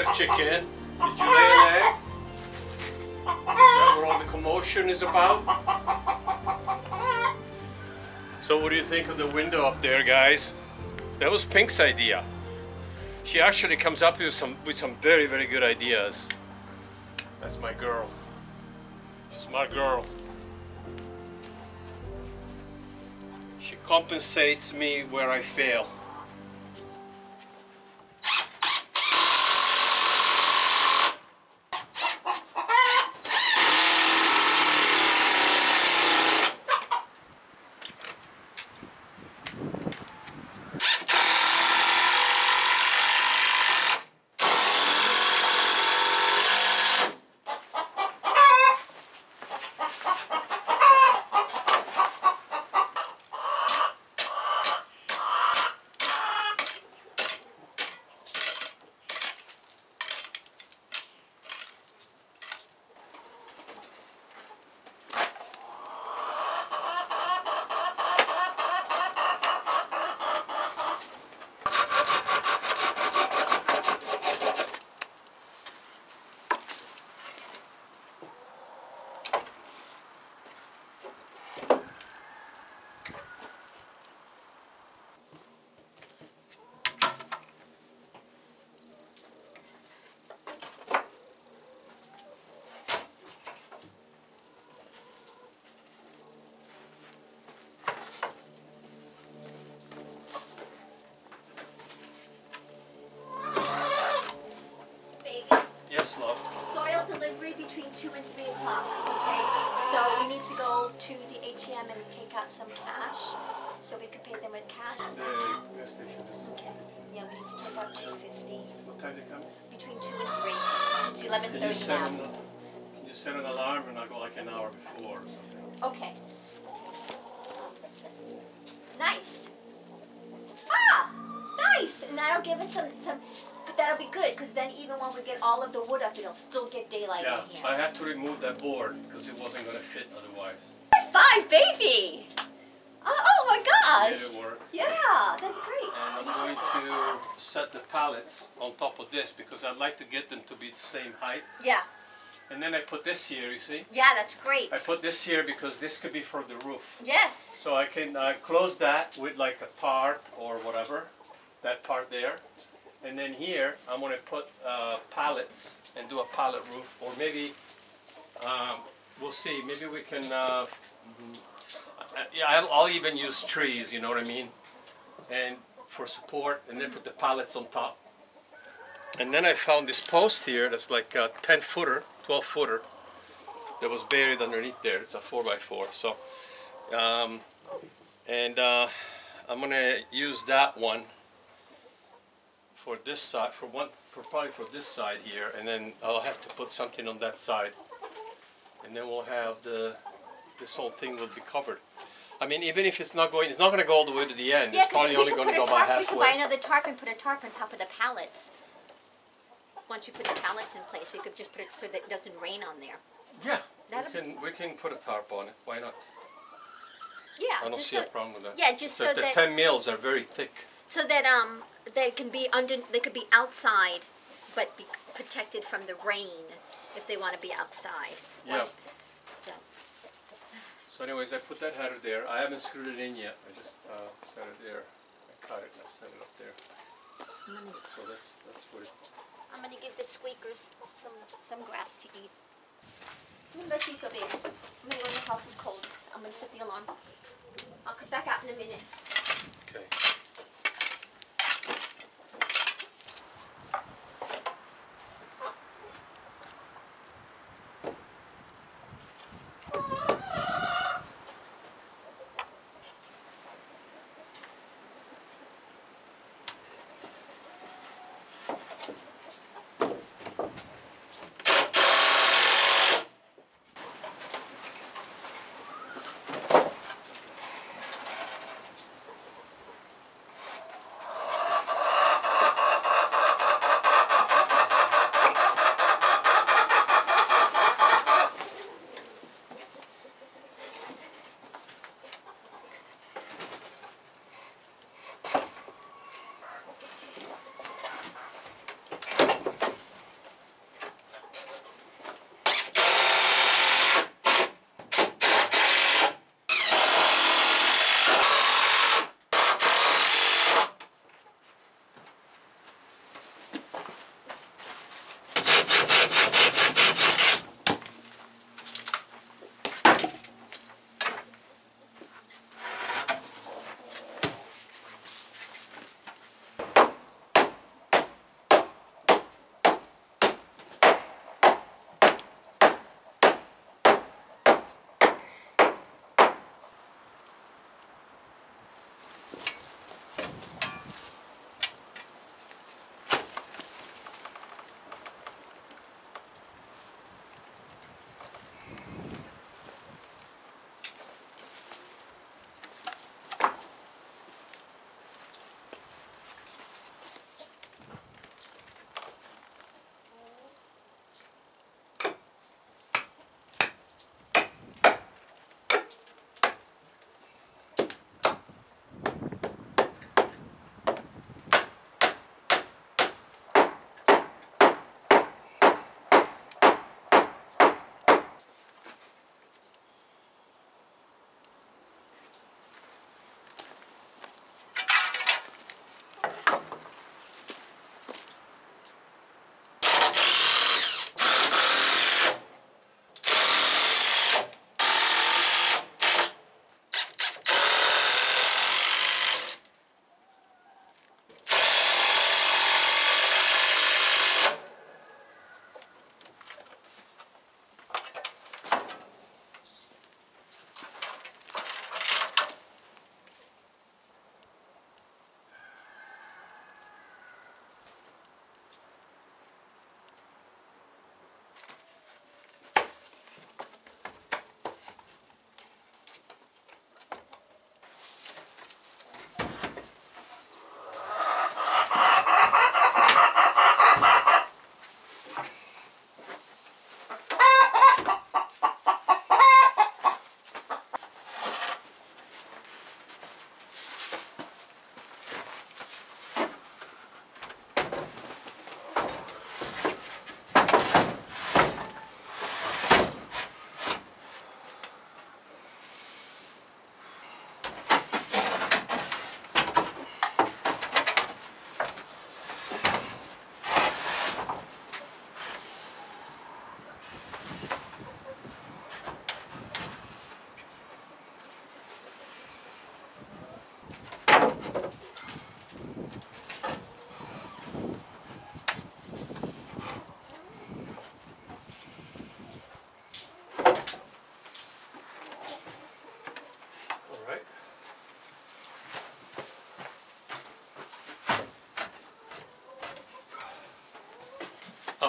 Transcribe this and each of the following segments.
there, chicken. Did you lay an egg? Is that what all the commotion is about? So what do you think of the window up there, guys? That was Pink's idea. She actually comes up with some very, very good ideas. That's my girl. She's my girl. She compensates me where I fail. Soil delivery between 2 and 3 o'clock, okay? So we need to go to the ATM and take out some cash, so we can pay them with cash. The gas station is... Okay. Yeah, we need to take out $2.50. What time they come? Between 2 and 3. It's 11:30 now. Can you set an alarm and I'll go like an hour before or something? Okay. Nice. Ah! Nice! And that'll give us some that'll be good, because then even when we get all of the wood up, it'll still get daylight in here. I had to remove that board because it wasn't going to fit otherwise. High five, baby! Oh my gosh! It work. Yeah, that's great. And I'm going to set the pallets on top of this because I'd like to get them to be the same height. Yeah. And then I put this here, you see? Yeah, that's great. I put this here because this could be for the roof. Yes. So I can close that with like a tarp or whatever, that part there. And then here, I'm going to put pallets and do a pallet roof, or maybe, we'll see, maybe we can, yeah, I'll even use trees, you know what I mean, and for support, and then put the pallets on top. And then I found this post here that's like a 10-footer, 12-footer, that was buried underneath there. It's a 4x4, so, I'm going to use that one for this side, probably for this side here, and then I'll have to put something on that side, and then we'll have this whole thing will be covered. I mean, even if it's not going to go all the way to the end. Yeah, it's probably only going to go about halfway. We can buy another tarp and put a tarp on top of the pallets. Once we put the pallets in place, we could just put it so that it doesn't rain on there. Yeah, we can put a tarp on it. Why not? Yeah, I don't see a problem with that. Yeah, just so that the 10 mils are very thick. So that they can be they could be outside, but be protected from the rain if they want to be outside. Yeah. So anyways, I put that header there. I haven't screwed it in yet. I just set it there. I cut it and I set it up there. So that's what it's. I'm gonna give the squeakers some grass to eat. Let's eat, baby. I'm gonna go in the house is cold. I'm gonna set the alarm. I'll come back out in a minute. Okay.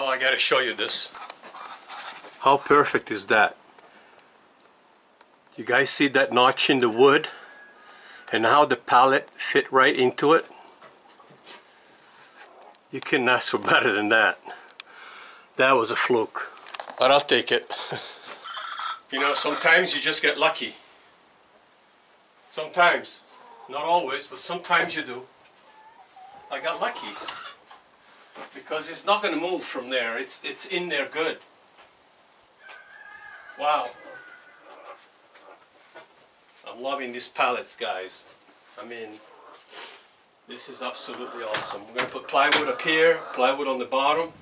Oh, I gotta show you this. How perfect is that? You guys see that notch in the wood? And how the pallet fit right into it? You couldn't ask for better than that. That was a fluke. But I'll take it. You know, sometimes you just get lucky. Sometimes. Not always, but sometimes you do. I got lucky. Because it's not going to move from there. It's in there good. Wow. I'm loving these pallets, guys. I mean, this is absolutely awesome. We're going to put plywood up here, plywood on the bottom.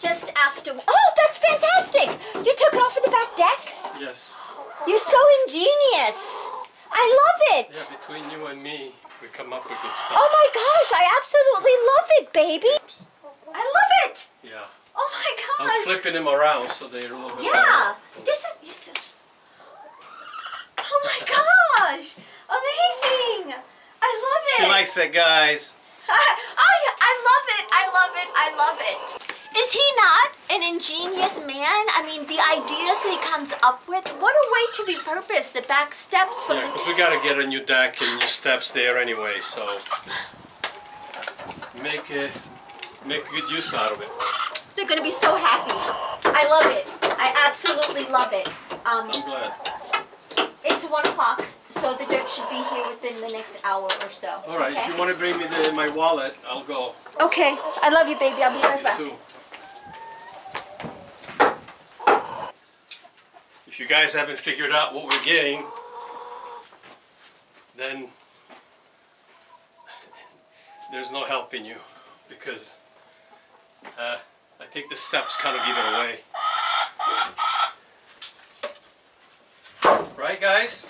Just after. Oh, that's fantastic! You took it off of the back deck? Yes. You're so ingenious. I love it. Yeah, between you and me, we come up with good stuff. Oh my gosh, I absolutely love it, baby. I love it. Yeah. Oh my gosh. I'm flipping them around so they're a little bit Yeah. better. This is. Oh my gosh. Amazing. I love it. She likes it, guys. I love it. I love it. I love it. Is he not an ingenious man? I mean, the ideas that he comes up with, what a way to repurpose the back steps from Yeah, because we got to get a new deck and new steps there anyway, so make good use out of it. They're going to be so happy. I love it. I absolutely love it. I'm glad. It's 1 o'clock, so the dirt should be here within the next hour or so. All right, okay? if you want to bring me my wallet, I'll go. Okay. I love you, baby. I'll be right back. You too. If you guys haven't figured out what we're getting, then there's no helping you, because I think the steps kind of give it away. Right, guys?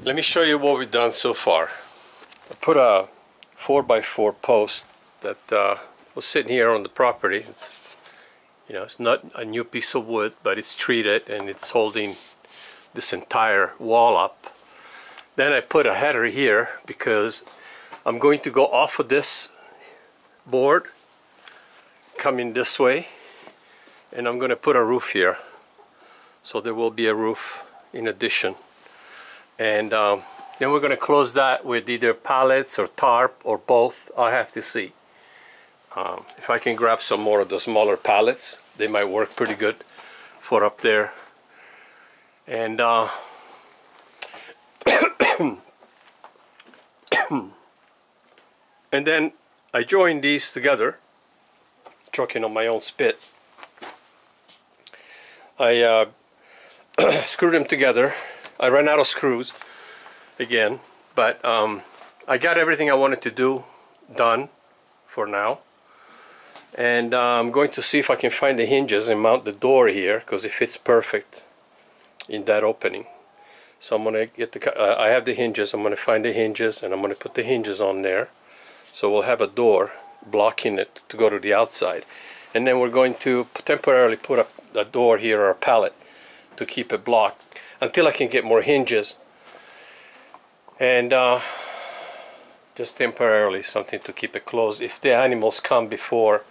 Let me show you what we've done so far. I put a 4x4 post that was sitting here on the property. It's, you know, it's not a new piece of wood, but it's treated and it's holding this entire wall up. Then I put a header here because I'm going to go off of this board, coming this way, and I'm going to put a roof here. So there will be a roof in addition. And then we're going to close that with either pallets or tarp or both. I'll have to see. If I can grab some more of the smaller pallets, they might work pretty good for up there. And and then I join these together, trucking on my own spit. I screw them together. I ran out of screws again, but I got everything I wanted to do done for now. And I'm going to see if I can find the hinges and mount the door here, because it fits perfect in that opening. So I'm going to get I have the hinges. I'm going to find the hinges and I'm going to put the hinges on there. So we'll have a door blocking it to go to the outside. And then we're going to temporarily put a door here or a pallet to keep it blocked until I can get more hinges. And just temporarily something to keep it closed. If the animals come before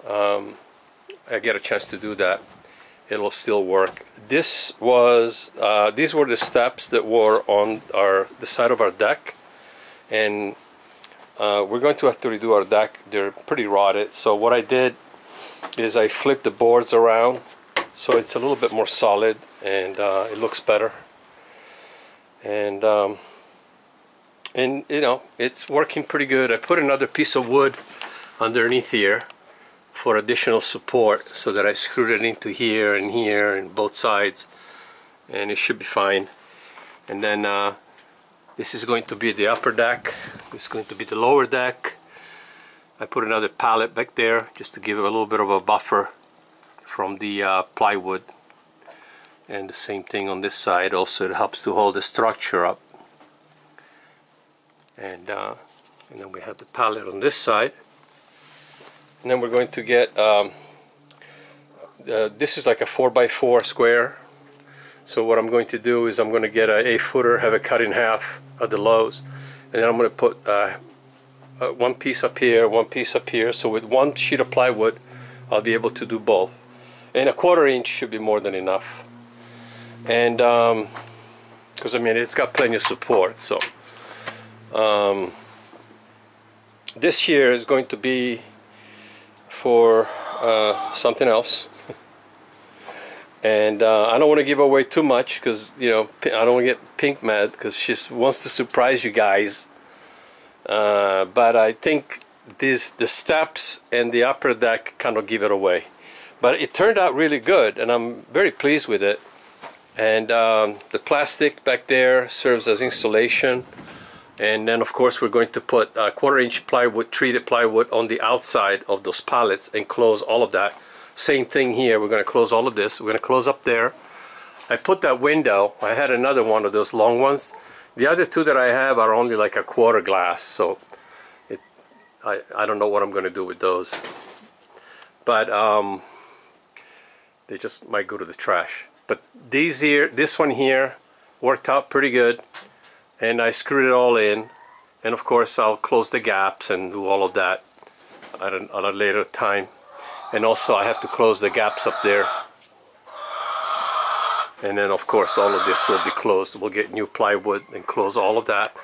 I get a chance to do that, it'll still work. This was these were the steps that were on the side of our deck, and we're going to have to redo our deck. They're pretty rotted, so what I did is I flipped the boards around so it's a little bit more solid and it looks better, and you know, it's working pretty good. I put another piece of wood underneath here for additional support, so that I screwed it into here and both sides, and it should be fine. And then this is going to be the upper deck, this is going to be the lower deck. I put another pallet back there just to give it a little bit of a buffer from the plywood, and the same thing on this side. Also, it helps to hold the structure up. And then we have the pallet on this side. And then we're going to get this is like a 4x4 square. So what I'm going to do is I'm going to get a 8-footer, have it cut in half at the lows, and then I'm going to put one piece up here, one piece up here. So with one sheet of plywood I'll be able to do both, and a 1/4 inch should be more than enough. And because I mean, it's got plenty of support. So this here is going to be for something else. And I don't want to give away too much, because you know, I don't want to get Pink mad, because she wants to surprise you guys. But I think the steps and the upper deck kind of give it away. But it turned out really good, and I'm very pleased with it. And the plastic back there serves as insulation. And then of course we're going to put a 1/4 inch plywood, treated plywood, on the outside of those pallets and close all of that. Same thing here, we're going to close all of this. We're going to close up there. I put that window, I had another one of those long ones. The other two that I have are only like a 1/4 glass, so I don't know what I'm going to do with those. But they just might go to the trash. But these here, this one here worked out pretty good. And I screwed it all in, and of course I'll close the gaps and do all of that at a later time. And also I have to close the gaps up there, and then of course all of this will be closed. We'll get new plywood and close all of that.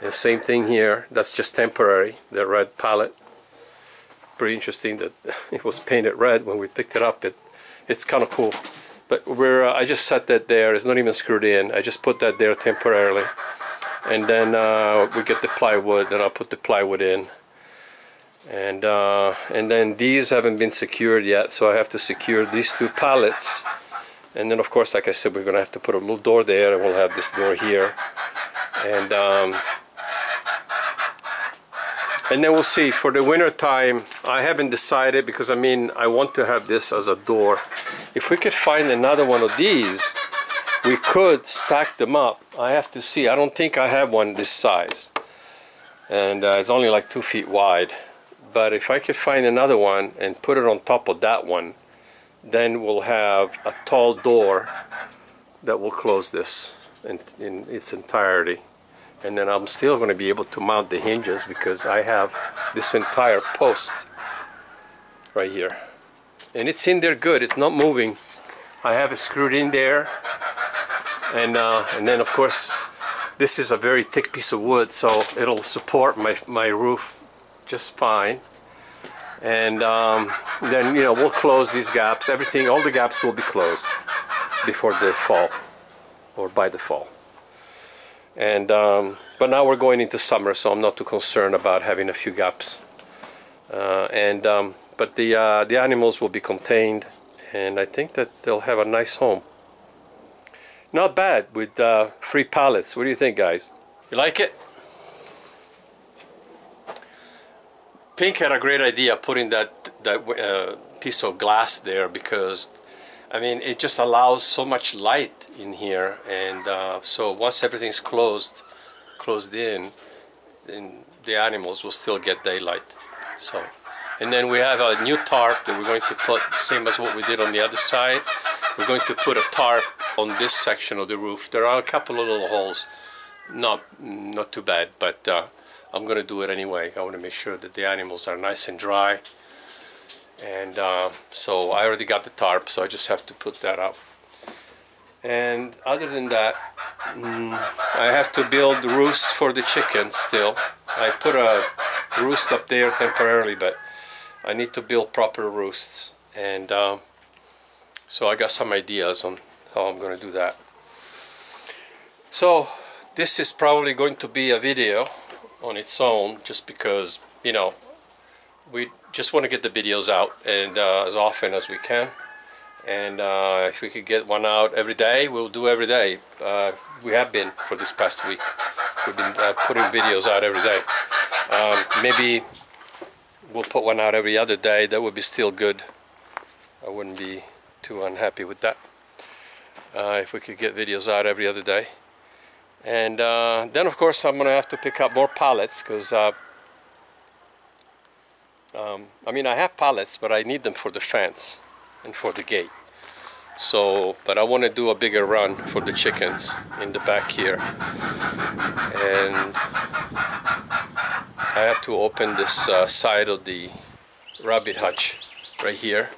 And same thing here, that's just temporary, the red pallet. Pretty interesting that it was painted red when we picked it up. It's kind of cool. But I just set that there, it's not even screwed in. I just put that there temporarily. And then we get the plywood, and I'll put the plywood in. And then these haven't been secured yet, so I have to secure these two pallets. And then of course, like I said, we're going to have to put a little door there, and we'll have this door here. And then we'll see. For the winter time, I haven't decided, because I mean, I want to have this as a door. If we could find another one of these, we could stack them up. I have to see. I don't think I have one this size, and it's only like 2 feet wide. But if I could find another one and put it on top of that one, then we'll have a tall door that will close this in its entirety. And then I'm still going to be able to mount the hinges, because I have this entire post right here, and it's in there good. It's not moving. I have it screwed in there. And then of course this is a very thick piece of wood, so it'll support my roof just fine. And then, you know, we'll close these gaps. Everything, all the gaps will be closed before the fall, or by the fall. And but now we're going into summer, so I'm not too concerned about having a few gaps. But the animals will be contained, and I think that they'll have a nice home. Not bad with 3 pallets. What do you think, guys? You like it? Pink had a great idea putting that piece of glass there, because I mean it just allows so much light in here, and so once everything's closed in, then the animals will still get daylight. So, and then we have a new tarp that we're going to put, same as what we did on the other side. We're going to put a tarp on this section of the roof. There are a couple of little holes, not too bad, but I'm going to do it anyway. I want to make sure that the animals are nice and dry. And so I already got the tarp, so I just have to put that up. And other than that, I have to build roosts for the chickens still. I put a roost up there temporarily, but I need to build proper roosts. And so I got some ideas on how I'm going to do that. So this is probably going to be a video on its own, just because, you know, we just want to get the videos out and as often as we can. And if we could get one out every day, we'll do every day. We have been for this past week. We've been putting videos out every day. Maybe we'll put one out every other day. That would be still good. I wouldn't be too unhappy with that. If we could get videos out every other day. And then of course I'm going to have to pick up more pallets, because I mean, I have pallets, but I need them for the fence and for the gate. So, but I want to do a bigger run for the chickens in the back here. And I have to open this side of the rabbit hutch right here.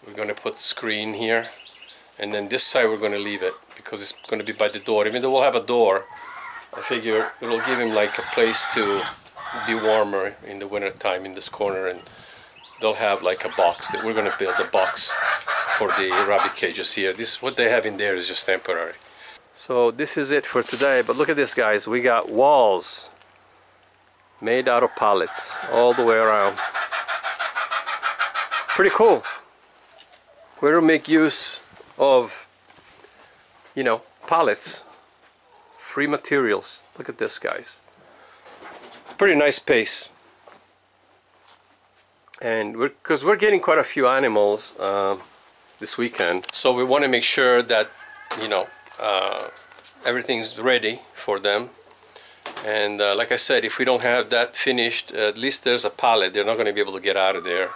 We're going to put the screen here. And then this side we're going to leave it, because it's going to be by the door. Even though we'll have a door, I figure it'll give him like a place to be warmer in the winter time in this corner, and they'll have like a box that we're going to build a box for the rabbit cages here. This, what they have in there is just temporary. So this is it for today, but look at this, guys. We got walls made out of pallets all the way around. Pretty cool. We're to make use of, you know, pallets, free materials. Look at this, guys. It's a pretty nice space. And because we're getting quite a few animals this weekend, so we want to make sure that, you know, everything's ready for them. And like I said, if we don't have that finished, at least there's a pallet. They're not going to be able to get out of there.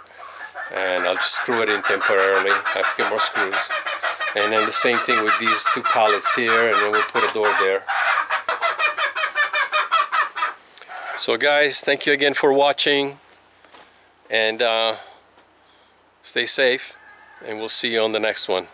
And I'll just screw it in temporarily. I have to get more screws. And then the same thing with these 2 pallets here, and then we'll put a door there. So guys, thank you again for watching, and stay safe, and we'll see you on the next one.